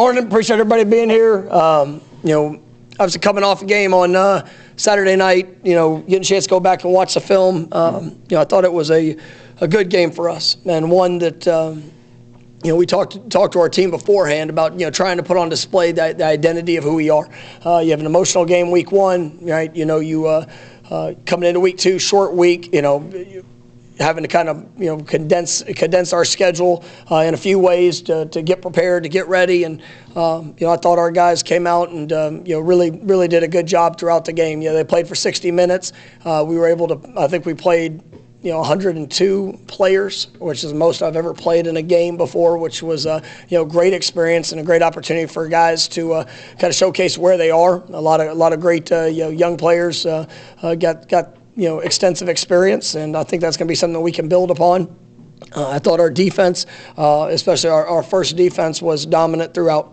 Morning, appreciate everybody being here. Obviously coming off a game on Saturday night, getting a chance to go back and watch the film. I thought it was a good game for us, and one that we talked to our team beforehand about trying to put on display the identity of who we are. You have an emotional game week one, right? Coming into week two, short week, having to kind of condense our schedule in a few ways to get prepared, to get ready, and I thought our guys came out and really did a good job throughout the game. They played for 60 minutes. We were able to. I think we played 102 players, which is the most I've ever played in a game before, which was a great experience and a great opportunity for guys to kind of showcase where they are. A lot of great young players got extensive experience, and I think that's going to be something that we can build upon. I thought our defense, especially our first defense, was dominant throughout.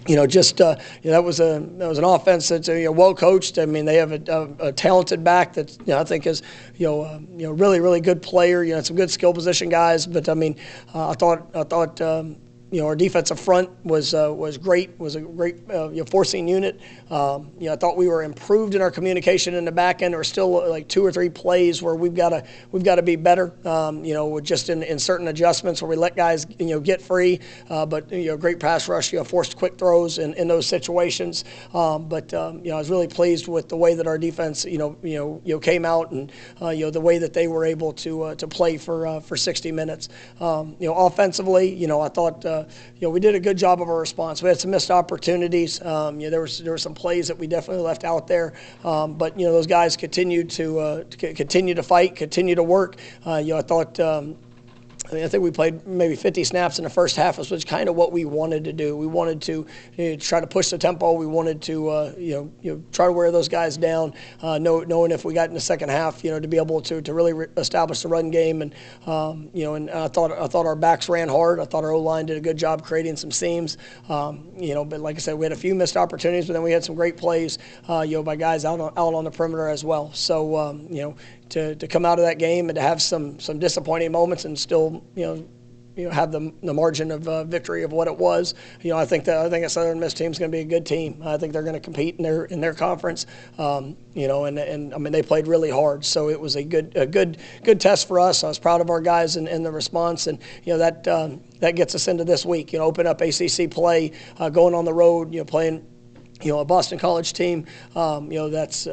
That was an offense that's well coached. I mean, they have a talented back that I think is really good player. Some good skill position guys. But I mean, I thought. Our defensive front was great. Was a great forcing unit. I thought we were improved in our communication in the back end. There were still like 2 or 3 plays where we've got to be better. Just in certain adjustments where we let guys get free. But great pass rush. Forced quick throws in those situations. I was really pleased with the way that our defense came out and the way that they were able to play for 60 minutes. Offensively, I thought. We did a good job of our response. We had some missed opportunities. There were some plays that we definitely left out there. But those guys continued to fight, continue to work. I thought. I think we played maybe 50 snaps in the first half, which was kind of what we wanted to do. We wanted to try to push the tempo. We wanted to try to wear those guys down, knowing if we got in the second half, to be able to really establish the run game. And and I thought our backs ran hard. I thought our O-line did a good job creating some seams. But like I said, we had a few missed opportunities, but then we had some great plays, by guys out on the perimeter as well. So to come out of that game and to have some disappointing moments and still have the margin of victory of what it was. I think a Southern Miss team is going to be a good team. I think they're going to compete in their conference. And I mean they played really hard, so it was a good test for us. I was proud of our guys and the response, and that gets us into this week. Open up ACC play, going on the road, playing. A Boston College team, that's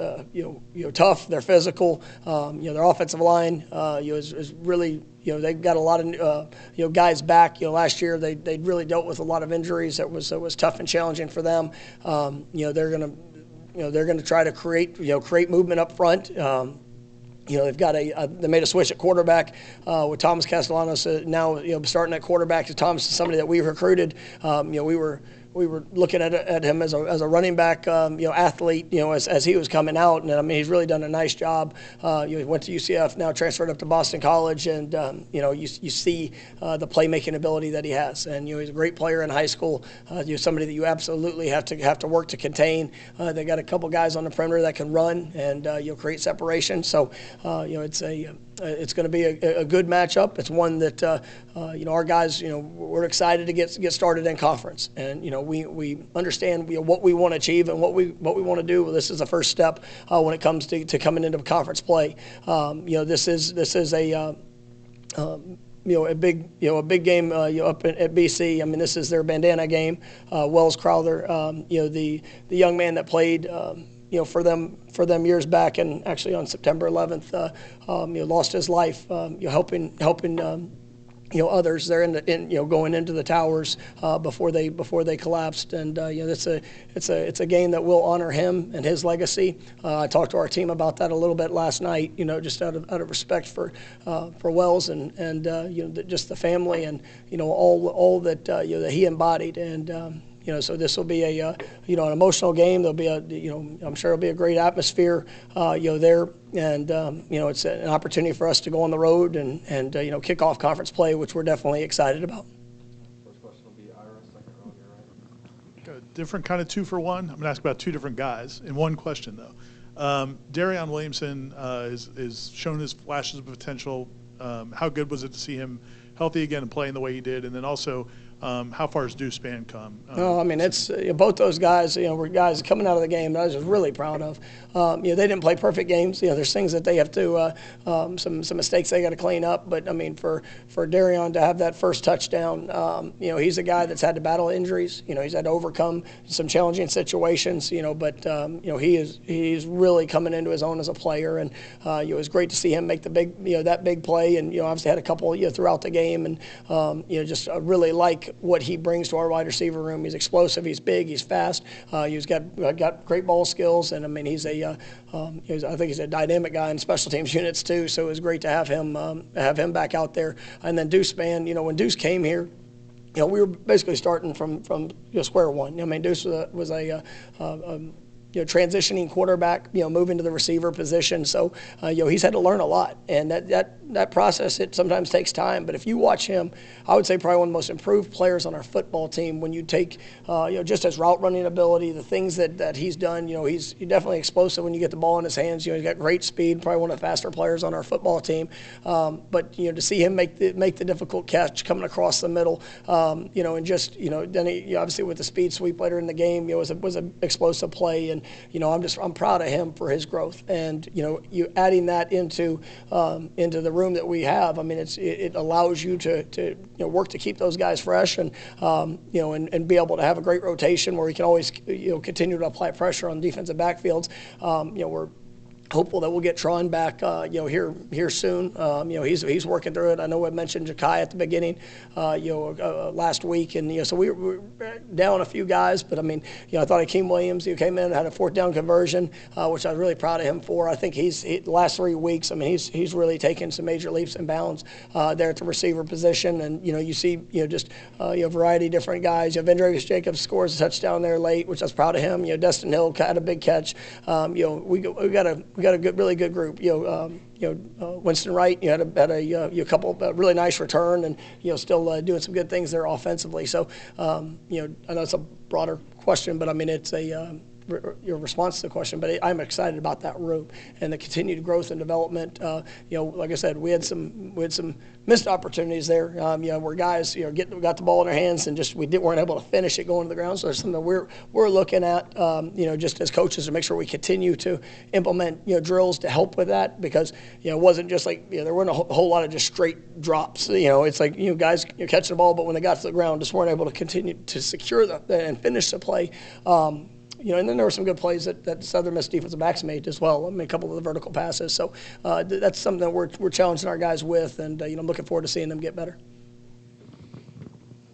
tough. They're physical. Their offensive line, is really. They've got a lot of guys back. Last year they really dealt with a lot of injuries. That was tough and challenging for them. They're gonna try to create movement up front. They've got they made a switch at quarterback with Thomas Castellanos now. Starting at quarterback. Thomas is somebody that we recruited. We were looking at him as a running back, athlete, as he was coming out, and I mean he's really done a nice job. He went to UCF, now transferred up to Boston College, and you see the playmaking ability that he has, and he's a great player in high school. Somebody that you absolutely have to work to contain. They got a couple guys on the perimeter that can run and create separation. So it's going to be a good matchup. It's one that our guys we're excited to get started in conference, and we understand what we want to achieve and what we want to do. Well, this is the first step when it comes to coming into conference play. This is a big game up at BC. I mean, this is their bandana game. Wells Crowther, the young man that played. For them years back, and actually on September 11th, lost his life, helping others. They're going into the towers before they collapsed, and it's a game that will honor him and his legacy. I talked to our team about that a little bit last night. Just out of respect for Wells and just the family and all that that he embodied. And so this will be an emotional game. There'll be I'm sure it'll be a great atmosphere, there, and it's an opportunity for us to go on the road and kick off conference play, which we're definitely excited about. First question will be Ira, second row on your right. Got a different kind of 2-for-1. I'm going to ask about 2 different guys in one question though. Darion Williamson is shown his flashes of potential. How good was it to see him healthy again and playing the way he did? And then also, How far has Deuce Spann come? No, I mean, it's both those guys, were guys coming out of the game that I was just really proud of. They didn't play perfect games. There's things that they have to, some mistakes they got to clean up. But, I mean, for Darion to have that first touchdown, he's a guy that's had to battle injuries. He's had to overcome some challenging situations, but, he's really coming into his own as a player. And, it was great to see him make the big, that big play. And, obviously had a couple, throughout the game. And, just really like what he brings to our wide receiver room. He's explosive, he's big, he's fast, he's got great ball skills, and I mean I think he's a dynamic guy in special teams units too. So it was great to have him back out there. And then Deuce Spann, when Deuce came here, we were basically starting from square one. I mean, Deuce was a transitioning quarterback, moving to the receiver position. So, he's had to learn a lot, and that process, it sometimes takes time. But if you watch him, I would say probably one of the most improved players on our football team. When you take, just his route running ability, the things that he's done, he's definitely explosive when you get the ball in his hands. He's got great speed, probably one of the faster players on our football team. But to see him make the difficult catch coming across the middle, and just then he obviously with the speed sweep later in the game, was an explosive play. And I'm proud of him for his growth, and you adding that into the room that we have. I mean, it allows you to work to keep those guys fresh, and and be able to have a great rotation where we can always continue to apply pressure on defensive backfields. We're hopeful that we'll get Tron back, here soon. He's working through it. I know I mentioned Ja'Kai at the beginning, last week, and so we were down a few guys, but I mean, I thought Akeem Williams, came in and had a 4th down conversion, which I was really proud of him for. I think the last 3 weeks, I mean, he's really taken some major leaps and bounds there at the receiver position, and you see just a variety of different guys. Vendravius Jacobs scores a touchdown there late, which I was proud of him. Destin Hill had a big catch. We got a really good group. Winston Wright, had a couple really nice return, and still doing some good things there offensively. So I know it's a broader question, but I mean it's your response to the question, but I'm excited about that room and the continued growth and development. Like I said, we had some missed opportunities there. Where guys got the ball in their hands and just weren't able to finish it going to the ground. So there's something that we're looking at, just as coaches to make sure we continue to implement drills to help with that, because it wasn't just like there weren't a whole lot of just straight drops. It's like guys catch the ball, but when they got to the ground, just weren't able to continue to secure and finish the play. And then there were some good plays that Southern Miss defensive backs made as well. I mean, a couple of the vertical passes. So that's something that we're challenging our guys with, and I'm looking forward to seeing them get better.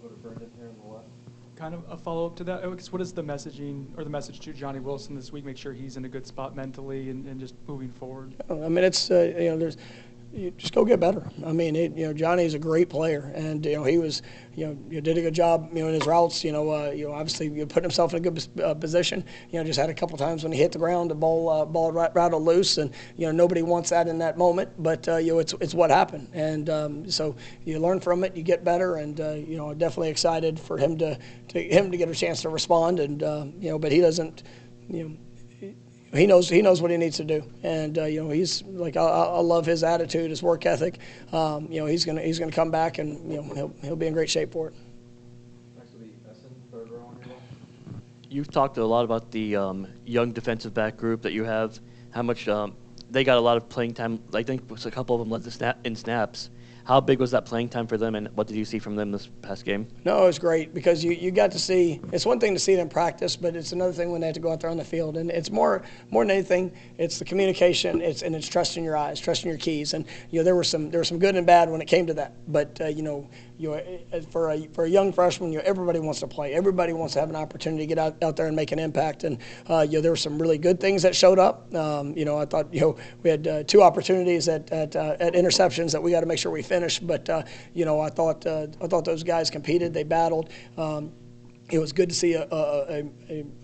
Go to Brendan here on the left. Kind of a follow-up to that, what is the messaging or the message to Johnny Wilson this week? Make sure he's in a good spot mentally and just moving forward. I mean, it's you just go get better. I mean, Johnny's a great player, and he was, did a good job, in his routes. Obviously, put himself in a good position. Just had a couple times when he hit the ground, the ball rattled loose, and nobody wants that in that moment. But it's what happened, and so you learn from it, you get better, and definitely excited for him to get a chance to respond, and but he doesn't, He knows what he needs to do, and he's like I love his attitude, his work ethic. He's gonna come back, and he'll be in great shape for it. Next will be Essen, 3rd row on your left. You've talked a lot about the young defensive back group that you have. How much they got a lot of playing time. I think a couple of them led in snaps. How big was that playing time for them, and what did you see from them this past game? No, it was great because you got to see. It's one thing to see it in practice, but it's another thing when they have to go out there on the field. And it's more than anything, it's the communication. It's trusting your eyes, trusting your keys. And there were some good and bad when it came to that. But for a young freshman, everybody wants to play. Everybody wants to have an opportunity to get out there and make an impact. And there were some really good things that showed up. I thought we had 2 opportunities at interceptions that we got to make sure we finish. But I thought those guys competed. They battled. It was good to see a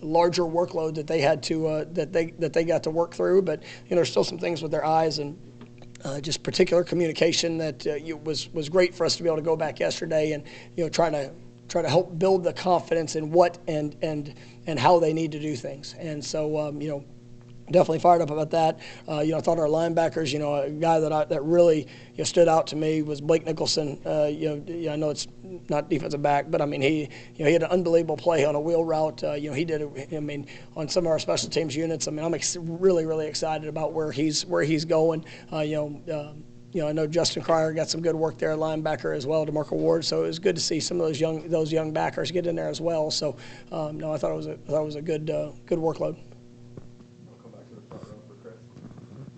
larger workload that they had to that they got to work through. But there's still some things with their eyes and just particular communication that was great for us to be able to go back yesterday and try to help build the confidence in what and how they need to do things. And so definitely fired up about that. I thought our linebackers, a guy that really stood out to me was Blake Nicholson. I know it's not defensive back, but I mean he had an unbelievable play on a wheel route. He did it. I mean, on some of our special teams units. I mean, I'm really excited about where he's going. I know Justin Cryer got some good work there at linebacker as well, DeMarco Ward. So it was good to see some of those young backers get in there as well. So I thought it was a good workload.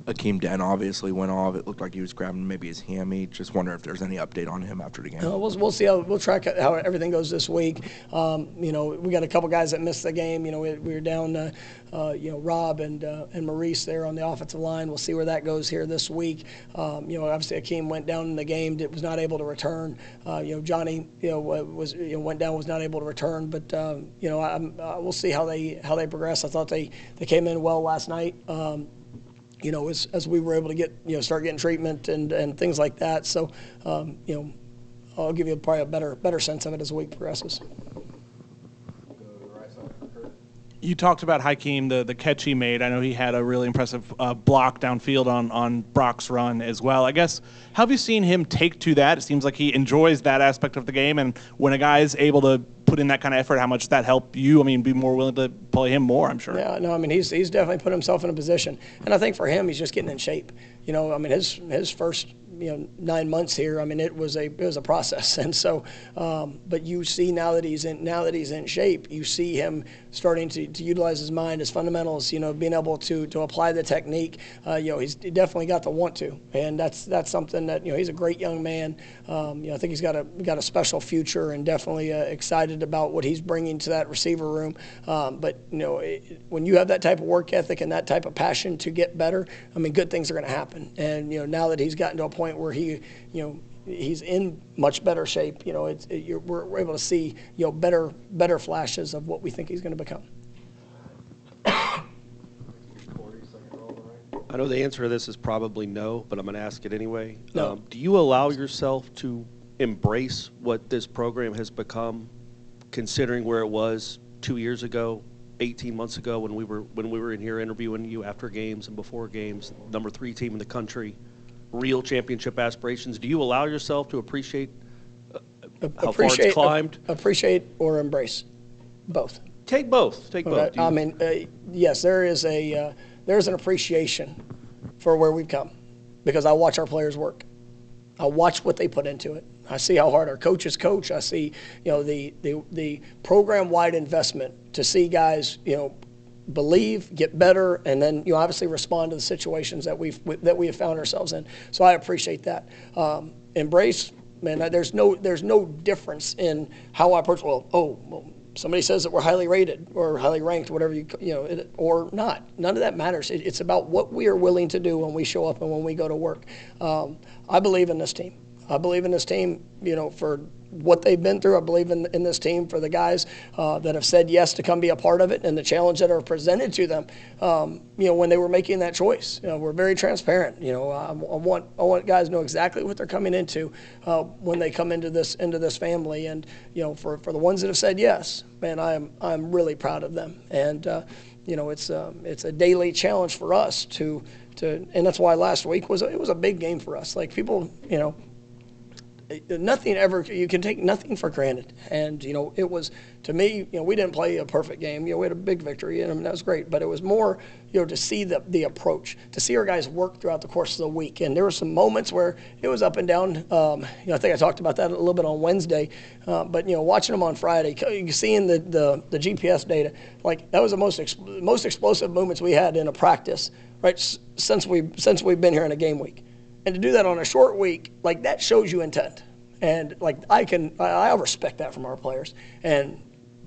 Akeem Dent obviously went off. It looked like he was grabbing maybe his hammy. Just wonder if there's any update on him after the game. We'll see we'll track how everything goes this week. We got a couple guys that missed the game. We were down, Rob and Maurice there on the offensive line. We'll see where that goes here this week. Obviously Akeem went down in the game, was not able to return. Johnny, went down, was not able to return. But we'll see how they progress. I thought they came in well last night. As we were able to get, start getting treatment and things like that. So, I'll give you probably a better sense of it as the week progresses. You talked about Hakeem, the catch he made. I know he had a really impressive block downfield on Brock's run as well. I guess, how have you seen him take to that? It seems like he enjoys that aspect of the game, and when a guy is able to put in that kind of effort, how much does that help you? I mean, be more willing to play him more, I'm sure. Yeah, no, I mean, he's definitely put himself in a position. And I think for him, he's just getting in shape. His first 9 months here, I mean, it was a process. And so, but you see now that he's in shape, you see him starting to utilize his mind, his fundamentals, being able to apply the technique. He's definitely got the want to, and that's something that, he's a great young man. I think he's got a special future, and definitely excited about what he's bringing to that receiver room. But when you have that type of work ethic and that type of passion to get better, I mean, good things are going to happen. And now that he's gotten to a point where he's in much better shape, we're able to see better flashes of what we think he's going to become. I know the answer to this is probably no, but I'm going to ask it anyway. No. Do you allow yourself to embrace what this program has become, considering where it was 2 years ago, 18 months ago, when we were in here interviewing you after games and before games, number 3 team in the country, real championship aspirations? Do you allow yourself to appreciate how far it's climbed? Appreciate or embrace, both. Take both. Take both. I mean, yes, there's an appreciation for where we've come, because I watch our players work. I watch what they put into it. I see how hard our coaches coach. I see, the program-wide investment to see guys, believe, get better, and then obviously respond to the situations that we have found ourselves in. So I appreciate that. Embrace, man. There's no difference in how I approach. Well, somebody says that we're highly rated or highly ranked, whatever or not. None of that matters. It's about what we are willing to do when we show up and when we go to work. I believe in this team. I believe in this team, for what they've been through. I believe in this team for the guys that have said yes to come be a part of it, and the challenge that are presented to them, when they were making that choice. We're very transparent. I want guys to know exactly what they're coming into when they come into this family. And for the ones that have said yes, man, I'm really proud of them. And it's a daily challenge for us to and that's why last week was a big game for us. Like, people, you can take nothing for granted. And, it was, to me, we didn't play a perfect game. We had a big victory, and that was great. But it was more, to see the approach, to see our guys work throughout the course of the week. And there were some moments where it was up and down. I think I talked about that a little bit on Wednesday. But, watching them on Friday, seeing the GPS data, like, that was the most explosive moments we had in a practice, right, since we've been here in a game week. And to do that on a short week, like, that shows you intent. And, like, I respect that from our players. And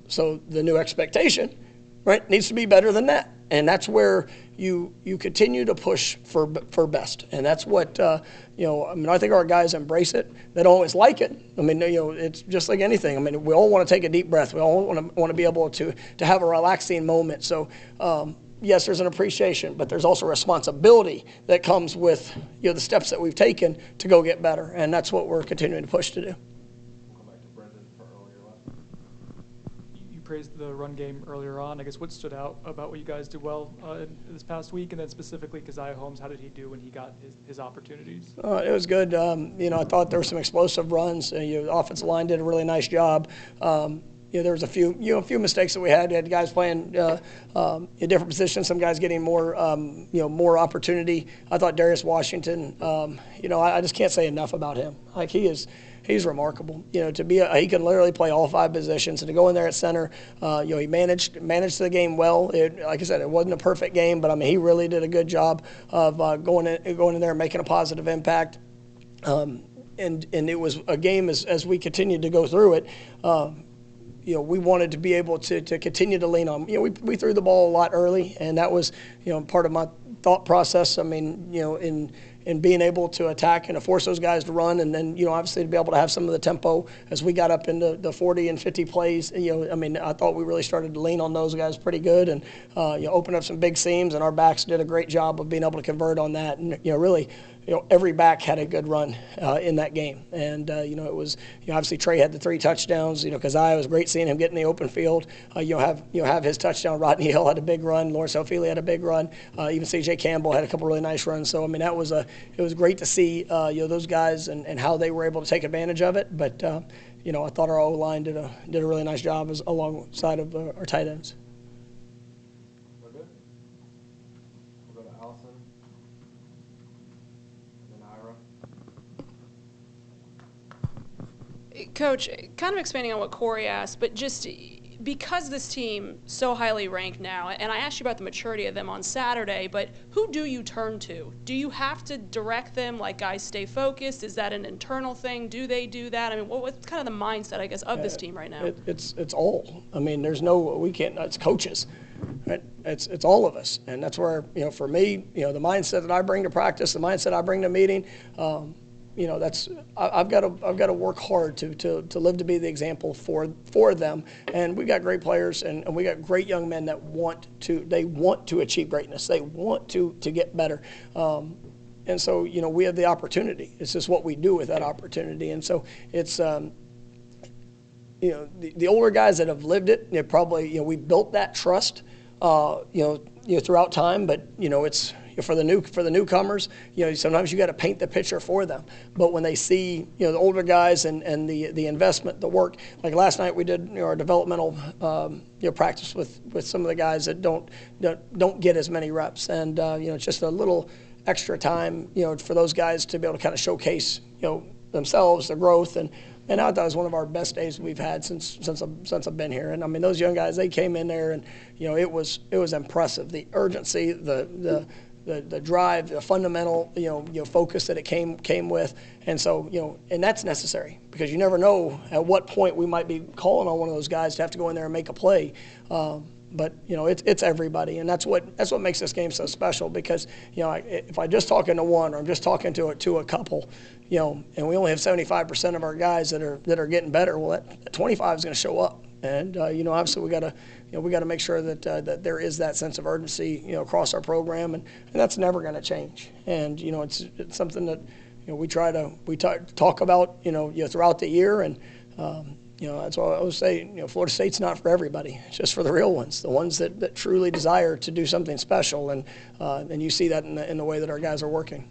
so the new expectation, right, needs to be better than that. And that's where you continue to push for best. And that's what, I think our guys embrace it. They don't always like it. I mean, it's just like anything. I mean, we all want to take a deep breath. We all want to be able to have a relaxing moment. So, yes, there's an appreciation, but there's also responsibility that comes with the steps that we've taken to go get better, and that's what we're continuing to push to do. We'll come back to Brendan for earlier left. You praised the run game earlier on. I guess what stood out about what you guys did well this past week, and then specifically Keziah Holmes, how did he do when he got his opportunities? It was good. I thought there were some explosive runs. The offensive line did a really nice job. There was a few mistakes that we had. We had guys playing in different positions. Some guys getting more opportunity. I thought Darius Washington. I just can't say enough about him. Like he's remarkable. He can literally play all 5 positions, and to go in there at center, he managed the game well. Like I said, it wasn't a perfect game, but I mean he really did a good job of going in there and making a positive impact. And it was a game as we continued to go through it. We wanted to be able to continue to lean on. We threw the ball a lot early, and that was, part of my thought process. I mean, in being able to attack and to force those guys to run, and then, obviously to be able to have some of the tempo as we got up into the 40 and 50 plays. I thought we really started to lean on those guys pretty good, and open up some big seams, and our backs did a great job of being able to convert on that, and really. Every back had a good run in that game. And, it was, obviously Trey had the 3 touchdowns, Keziah was great seeing him get in the open field. Have his touchdown. Rodney Hill had a big run. Lawrence O'Feely had a big run. Even C.J. Campbell had a couple really nice runs. So, it was great to see, those guys and how they were able to take advantage of it. But, I thought our O-line did a really nice job alongside of our tight ends. We're good. We'll go to Allison. Coach, kind of expanding on what Corey asked, but just because this team so highly ranked now, and I asked you about the maturity of them on Saturday, but who do you turn to? Do you have to direct them, like, guys, stay focused? Is that an internal thing? Do they do that? I mean, what's kind of the mindset, I guess, of this team right now? It's all. I mean, it's coaches. Right? It's all of us. And that's where, for me, the mindset that I bring to practice, the mindset I bring to meeting, I've got to work hard to live to be the example for them. And we got great players, and we got great young men that want to achieve greatness. They want to get better. And so, we have the opportunity. It's just what we do with that opportunity. And so it's, the older guys that have lived it, probably, we built that trust, throughout time, but, it's, for the newcomers, sometimes you got to paint the picture for them. But when they see, the older guys and the investment, the work, like last night we did our developmental, practice with some of the guys that don't get as many reps, and it's just a little extra time, for those guys to be able to kind of showcase, themselves, their growth, and I thought it was one of our best days we've had since I've been here. And I mean, those young guys, they came in there, and it was impressive. The urgency, the drive, the fundamental, focus that it came with. And so, and that's necessary, because you never know at what point we might be calling on one of those guys to have to go in there and make a play. But, it's everybody, and that's what makes this game so special, because, if I just talking to one, or I'm just talking to a couple, and we only have 75% of our guys that are getting better, well, that 25 is going to show up. And, obviously we got to make sure that there is that sense of urgency, across our program, and that's never going to change. And, it's something that, we talk about, throughout the year, and, that's why I always say, Florida State's not for everybody. It's just for the real ones, the ones that truly desire to do something special, and you see that in the way that our guys are working.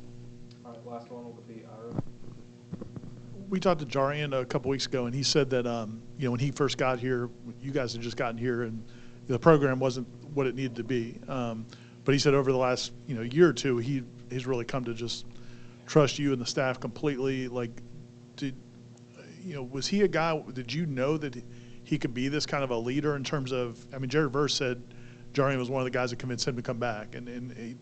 All right, last one will be Ira. We talked to Jarian a couple weeks ago, and he said that when he first got here, you guys had just gotten here, and the program wasn't what it needed to be. But he said over the last year or two, he's really come to just trust you and the staff completely. Like, was he a guy? Did you know that he could be this kind of a leader in terms of? I mean, Jared Verse said Jarian was one of the guys that convinced him to come back, and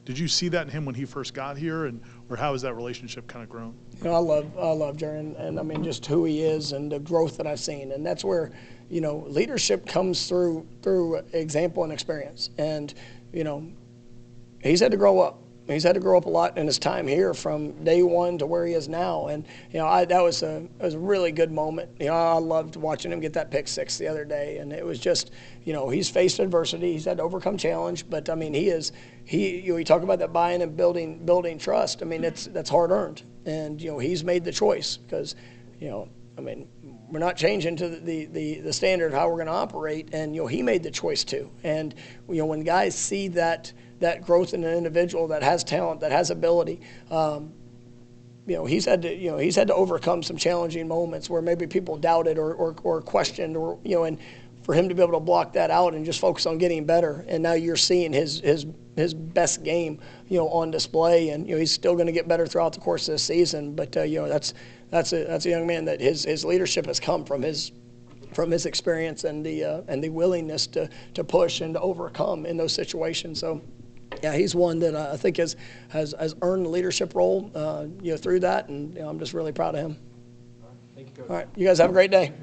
did you see that in him when he first got here, or how has that relationship kind of grown? I love Jarian, and I mean just who he is and the growth that I've seen, and that's where leadership comes through example and experience, and he's had to grow up. He's had to grow up a lot in his time here, from day one to where he is now, and that was a really good moment. I loved watching him get that pick six the other day, and it was just he's faced adversity, he's had to overcome challenge, but I mean you talk about that buy-in and building trust. I mean that's hard earned, and he's made the choice, because I mean we're not changing to the standard of how we're going to operate. And, he made the choice to. And, when guys see that growth in an individual that has talent, that has ability, he's had to overcome some challenging moments where maybe people doubted or questioned, and for him to be able to block that out and just focus on getting better. And now you're seeing his best game, on display, and he's still going to get better throughout the course of the season. But that's a young man that his leadership has come from his experience and the willingness to push and to overcome in those situations. So. Yeah, he's one that I think has earned the leadership role, through that, and I'm just really proud of him. Thank you, Coach. All right, you guys have a great day.